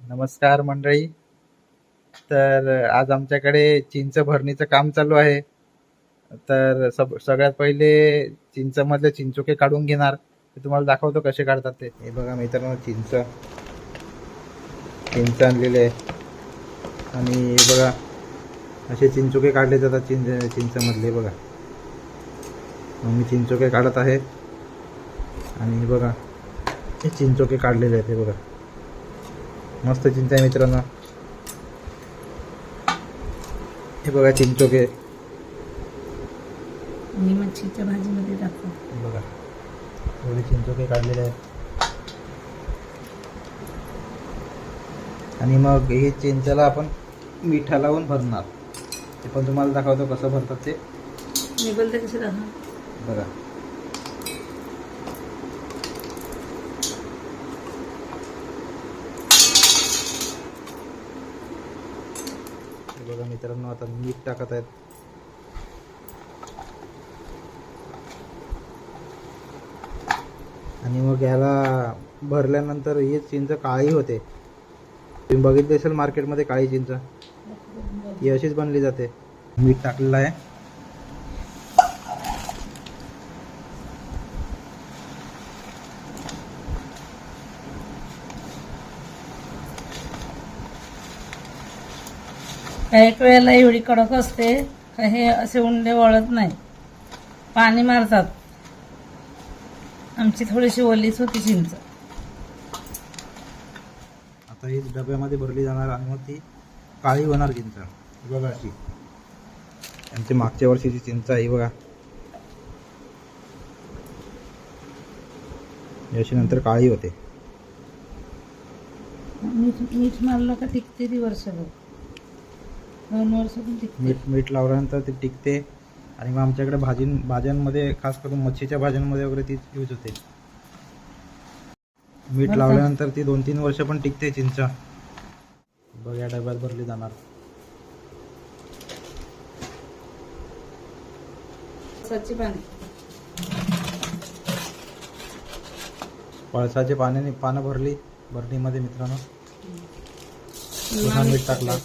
नमस्कार मंडळी. तर आज आमच्याकडे चिंच भरणीचं काम चालू आहे. तर सगळ्यात पहिले चिंचमधले चिंचोके काढून घेणार. ते तुम्हाला दाखवतो कसे काढतात ते. हे बघा मित्रांनो, चिंच आणलेले आहे आणि हे बघा असे चिंचोके काढले जातात चिंचमधले. बघा मग मी चिंचोके काढत आहे आणि हे बघा हे चिंचोके काढलेले आहेत. हे बघा मस्त चिंच आहे मित्रांनो. हे बघा चिंचोके मी मच्छीच्या भाजीमध्ये टाकतो. बघा एवढे चिंचोके काढलेले आहेत. आणि मग हे चिंचला आपण मिठा लावून भरणार. ते पण तुम्हाला दाखवतो कसं भरतात ते. मी बोलते कसं राहा. बघा बघा मित्रांनो, आता मीठ टाकत आहेत. आणि मग याला भरल्यानंतर ही चिंच काळी होते. तुम्ही बघितली असेल मार्केटमध्ये काळी चिंच, ही अशीच बनली जाते. मीठ टाकलेलं आहे. एक वेळेला एवढी कडक असते का हे असे उंडे वळत नाही, पाणी मारतात. आमची थोडीशी ओलीच होती चिंच. आता ही डब्यामध्ये भरली जाणार आणि मग ती काळी होणार चिंच. बघा अशी आमची मागच्या वर्षीची चिंच आहे. बघा याची नंतर काळी होते. मीठ मारलं का टिकते ती वर्षभर, 2 वर्ष पण टिकते. मीठ लावल्यानंतर ते टिकते. आणि मग आमच्याकडे भाज्यांमध्ये, खास करून मच्छीच्या भाज्यांमध्ये वगैरे ती यूज होते. मीठ लावल्यानंतर ती 2-3 वर्ष पण टिकते चिंच. बघ या डब्यात भरली जाणार. पळसाची पाने, पळसाचे पानं भरली भरणीमध्ये मित्रांनो. पुन्हा मीठ टाकला.